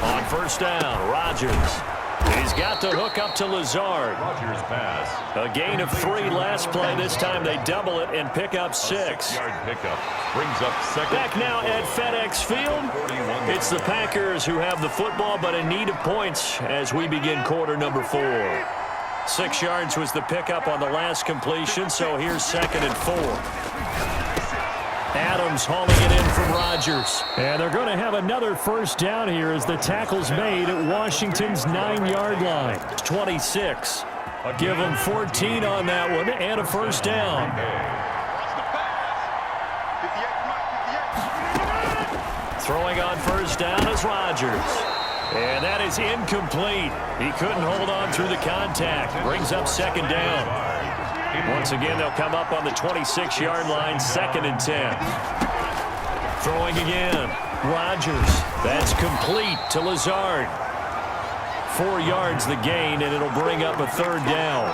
On first down, Rodgers. He's got the hook up to Lazard. Rodgers pass. A gain of 3 last play. This time they double it and pick up 6. 6-yard pickup. Brings up second. Back now at FedEx Field. It's the Packers who have the football, but in need of points as we begin quarter number 4. 6 yards was the pickup on the last completion, so here's 2nd and 4. Adams hauling it in from Rodgers. And they're going to have another first down here as the tackle's made at Washington's 9-yard line. 26. Give them 14 on that one and a first down. Throwing on first down is Rodgers. And that is incomplete. He couldn't hold on through the contact. Brings up 2nd down. Once again, they'll come up on the 26-yard line, 2nd and 10. Throwing again. Rodgers. That's complete to Lazard. 4 yards the gain, and it'll bring up a 3rd down.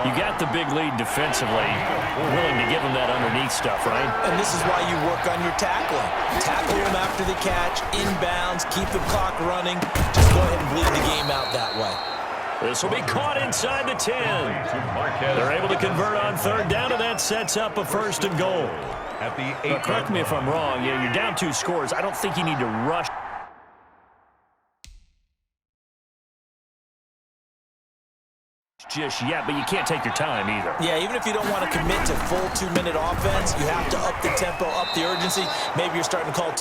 You got the big lead defensively. We're willing to give them that underneath stuff, right? And this is why you work on your tackling. Tackle them after the catch, inbounds, keep the clock running. Just go ahead and bleed the game out that way. This will be caught inside the 10. They're able to convert on 3rd down, and that sets up a 1st and goal. At the 8. Correct me if I'm wrong. Yeah, you're down 2 scores. I don't think you need to rush just yet, but you can't take your time either. Yeah, even if you don't want to commit to full 2-minute offense, you have to up the tempo, up the urgency. Maybe you're starting to call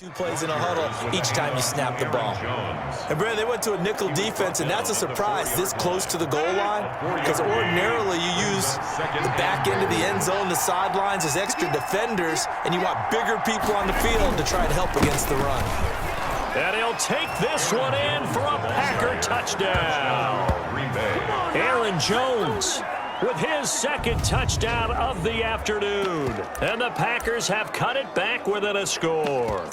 two plays in a huddle each time you snap the ball. And, Brad, they went to a nickel defense, and that's a surprise this close to the goal line because ordinarily you use the back end of the end zone, the sidelines as extra defenders, and you want bigger people on the field to try and help against the run. And he'll take this one in for a Packer touchdown. Aaron Jones with his 2nd touchdown of the afternoon. And the Packers have cut it back within a score.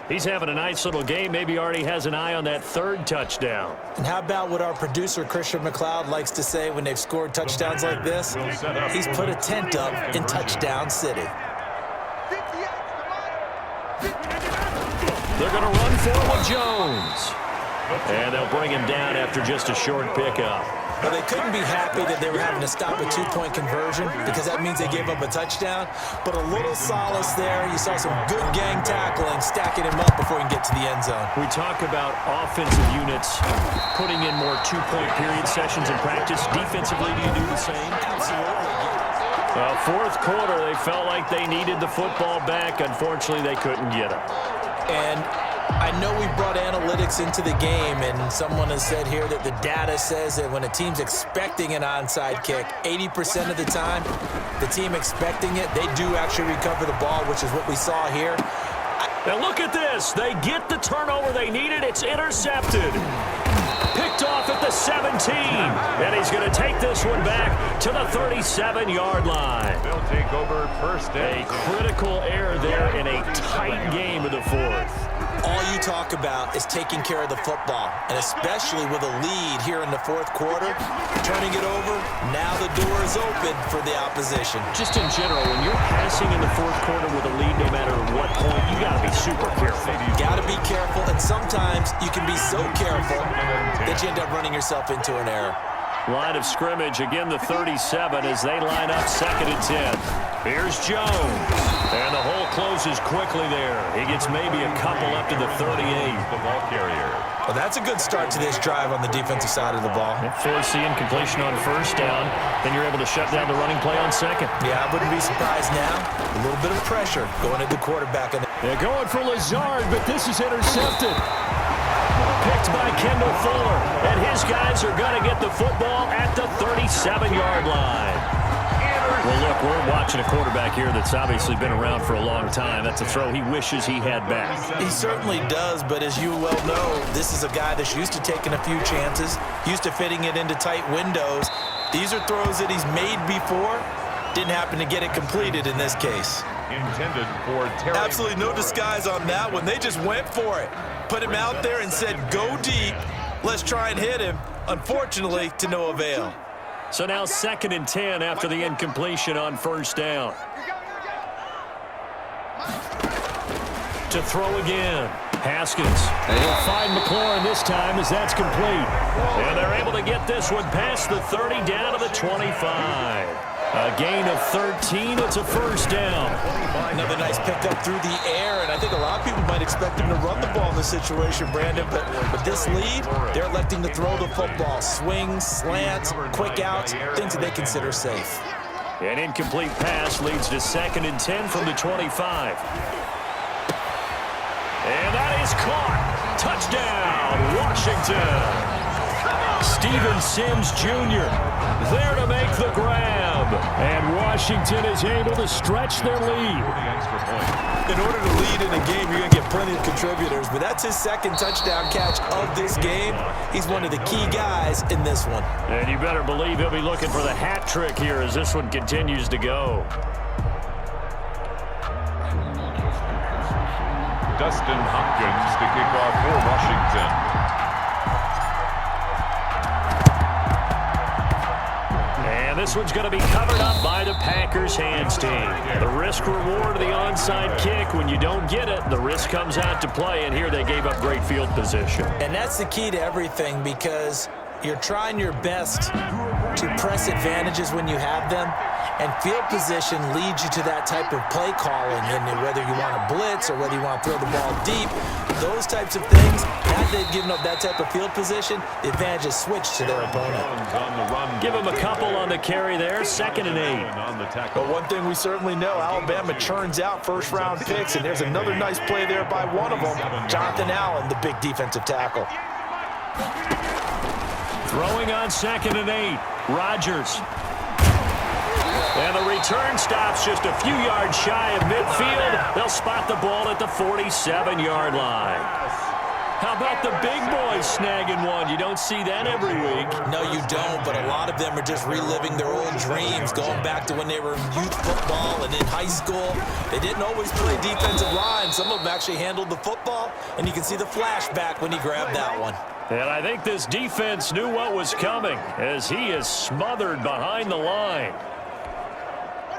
He's having a nice little game. Maybe already has an eye on that 3rd touchdown. And how about what our producer, Christian McLeod, likes to say when they've scored touchdowns like this? He's put a tent up in Touchdown City. They're going to run for it with Jones. And they'll bring him down after just a short pickup. Well, they couldn't be happy that they were having to stop a 2-point conversion because that means they gave up a touchdown. But a little solace there. You saw some good gang tackling, stacking him up before he can get to the end zone. We talk about offensive units putting in more 2-point period sessions in practice. Defensively, do you do the same? Absolutely. 4th quarter, they felt like they needed the football back. Unfortunately, they couldn't get it. And I know we brought analytics into the game, and someone has said here that the data says that when a team's expecting an onside kick, 80% of the time, the team expecting it, they do actually recover the ball, which is what we saw here. Now look at this. They get the turnover they needed. It's intercepted. Picked off at the 17. And he's going to take this one back to the 37-yard line. They'll take over first down. A critical error there in a tight game of the fourth. All you talk about is taking care of the football, and especially with a lead here in the fourth quarter, turning it over, now the door is open for the opposition. Just in general, when you're passing in the fourth quarter with a lead, no matter what point, you got to be super careful. Got to be careful, and sometimes you can be so careful that you end up running yourself into an error. Line of scrimmage, again the 37 as they line up 2nd and 10. Here's Jones. And the hole closes quickly there. He gets maybe a couple up to the 38. The ball carrier. Well, that's a good start to this drive on the defensive side of the ball. Force the incompletion on first down. Then you're able to shut down the running play on second. Yeah, I wouldn't be surprised now. A little bit of pressure going at the quarterback. They're going for Lazard, but this is intercepted. Picked by Kendall Fuller. And his guys are going to get the football at the 37-yard line. Well, look, we're watching a quarterback here that's obviously been around for a long time. That's a throw he wishes he had back. He certainly does, but as you well know, this is a guy that's used to taking a few chances, used to fitting it into tight windows. These are throws that he's made before. Didn't happen to get it completed in this case. Intended for Terry. Absolutely no disguise on that one. They just went for it. Put him out there and said, go deep. Let's try and hit him. Unfortunately, to no avail. So now 2nd and 10 after the incompletion on first down. To throw again. Haskins. And he'll find McLaurin this time as that's complete. And they're able to get this one past the 30 down to the 25. A gain of 13. It's a first down. Another nice pickup through the air, and I think a lot of people might expect him to run the ball in this situation, Brandon, but with this lead, they're electing to throw the football. Swings, slants, quick outs, things that they consider safe. An incomplete pass leads to 2nd and 10 from the 25. And that is caught. Touchdown, Washington. Steven Sims Jr. there to make the grab. And Washington is able to stretch their lead. In order to lead in a game, you're going to get plenty of contributors, but that's his 2nd touchdown catch of this game. He's one of the key guys in this one. And you better believe he'll be looking for the hat trick here as this one continues to go. Dustin Hopkins to kick off for Washington. And this one's going to be covered up by the Packers hands team. The risk reward of the onside kick. When you don't get it, the risk comes out to play, and here they gave up great field position. And that's the key to everything, because you're trying your best to press advantages when you have them, and field position leads you to that type of play calling. And whether you want to blitz or whether you want to throw the ball deep, those types of things, now they've given up that type of field position, the advantage is switched to their opponent. Give them a couple on the carry there, 2nd and 8. But one thing we certainly know, Alabama churns out first-round picks, and there's another nice play there by one of them, Jonathan Allen, the big defensive tackle. Throwing on 2nd and 8, Rodgers. And the return stops just a few yards shy of midfield. They'll spot the ball at the 47-yard line. How about the big boys snagging one? You don't see that every week. No, you don't, but a lot of them are just reliving their old dreams, going back to when they were in youth football and in high school. They didn't always play defensive line. Some of them actually handled the football, and you can see the flashback when he grabbed that one. And I think this defense knew what was coming as he is smothered behind the line.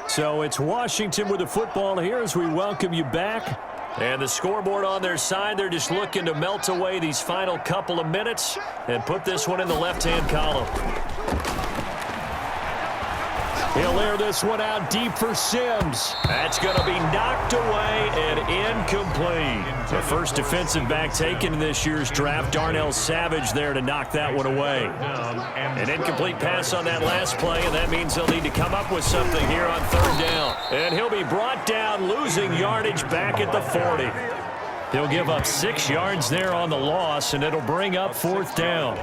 So it's Washington with the football here as we welcome you back. And the scoreboard on their side, they're just looking to melt away these final couple of minutes and put this one in the left-hand column. He'll air this one out deep for Sims. That's going to be knocked away and incomplete. The first defensive back taken in this year's draft, Darnell Savage there to knock that one away. An incomplete pass on that last play, and that means they'll need to come up with something here on 3rd down. And he'll be brought down, losing yardage back at the 40. He'll give up 6 yards there on the loss, and it'll bring up 4th down.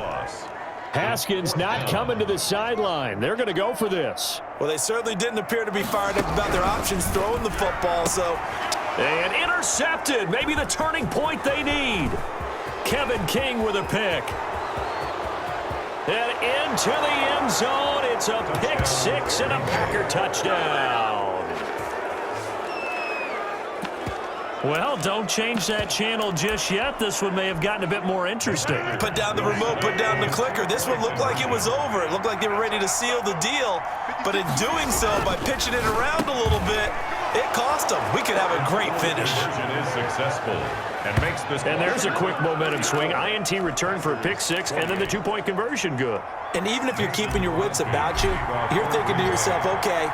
Haskins not coming to the sideline. They're going to go for this. Well, they certainly didn't appear to be fired up about their options throwing the football, so. And intercepted. Maybe the turning point they need. Kevin King with a pick. And into the end zone. It's a pick 6 and a Packer touchdown. Well, don't change that channel just yet. This one may have gotten a bit more interesting. Put down the remote, put down the clicker. This one looked like it was over. It looked like they were ready to seal the deal. But in doing so, by pitching it around a little bit, it cost them. We could have a great finish. Is successful and makes this. And there's a quick momentum swing. INT return for a pick 6, and then the 2-point conversion good. And even if you're keeping your wits about you, you're thinking to yourself, okay,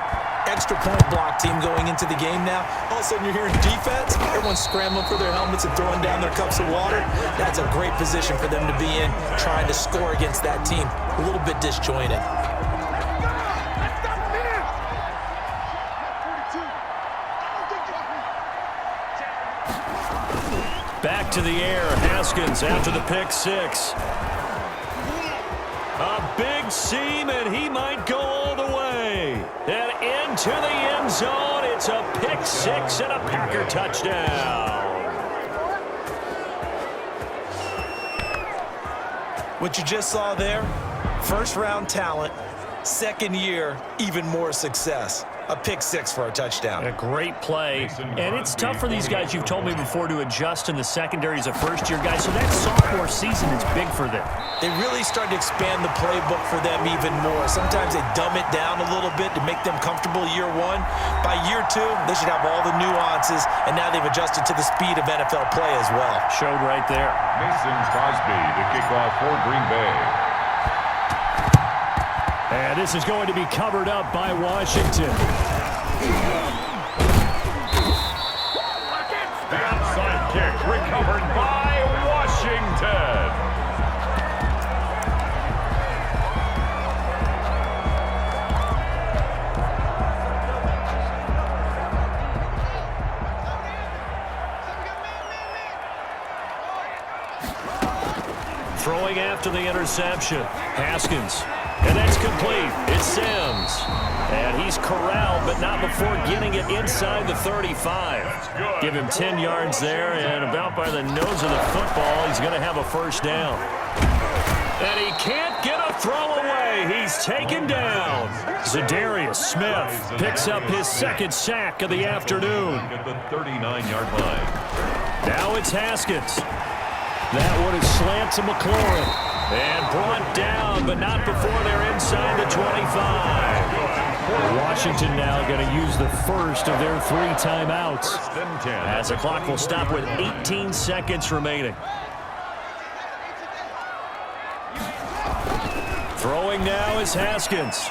extra point block team going into the game now. All of a sudden you're hearing defense. Everyone's scrambling for their helmets and throwing down their cups of water. That's a great position for them to be in, trying to score against that team. A little bit disjointed. Back to the air. Haskins after the pick 6. A big seam, and he might go all the way. And into the end zone. It's a pick 6 and a Packer touchdown. What you just saw there, first-round talent, second year, even more success. A pick 6 for a touchdown. A great play. And it's tough for these guys, you've told me before, to adjust in the secondary as a first-year guy. So that sophomore season is big for them. They really started to expand the playbook for them even more. Sometimes they dumb it down a little bit to make them comfortable year 1. By year 2, they should have all the nuances, and now they've adjusted to the speed of NFL play as well. Showed right there. Mason Crosby to kick off for Green Bay. And this is going to be covered up by Washington. The outside kick recovered by Washington. Throwing after the interception. Haskins. And that's complete. It's Sims. And he's corralled, but not before getting it inside the 35. Give him 10 yards there, and about by the nose of the football, he's going to have a first down. And he can't get a throw away. He's taken down. Zadarius Smith picks up his 2nd sack of the afternoon. At the 39-yard line. Now it's Haskins. That one is slant to McLaurin. And brought down, but not before they're inside the 25. Washington now going to use the first of their 3 timeouts, as the clock will stop with 18 seconds remaining. Throwing now is Haskins.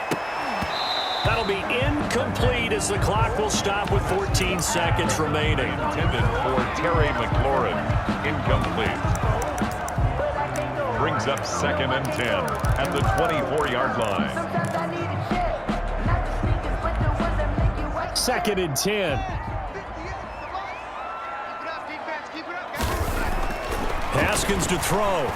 That'll be incomplete as the clock will stop with 14 seconds remaining. Intended for Terry McLaurin. Incomplete. Brings up 2nd and 10 at the 24-yard line. 2nd and 10. Haskins to throw.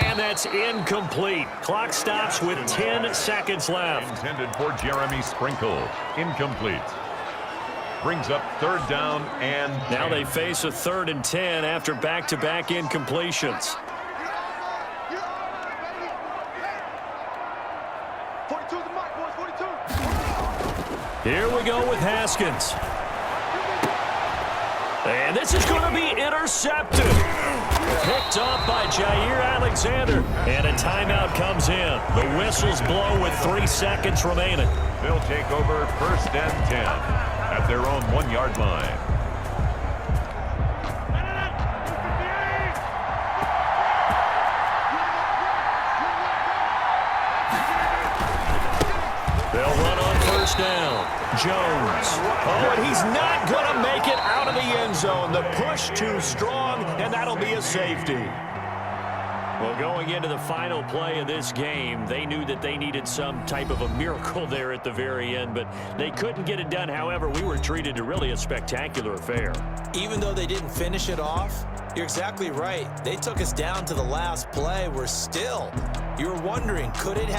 And that's incomplete. Clock stops with 10 seconds left. Intended for Jeremy Sprinkle. Incomplete. Brings up 3rd down and 10. Now they face a 3rd and 10 after back-to-back incompletions. Here we go with Haskins. And this is going to be intercepted. Picked off by Jair Alexander. And a timeout comes in. The whistles blow with 3 seconds remaining. They'll take over 1st and 10 at their own 1-yard line. They'll run on 1st down. Jones. Oh, and he's not going to make it out of the end zone. The push too strong, and that'll be a safety. Well, going into the final play of this game, they knew that they needed some type of a miracle there at the very end, but they couldn't get it done. However, we were treated to really a spectacular affair. Even though they didn't finish it off, you're exactly right. They took us down to the last play. We're still, you were wondering, could it happen?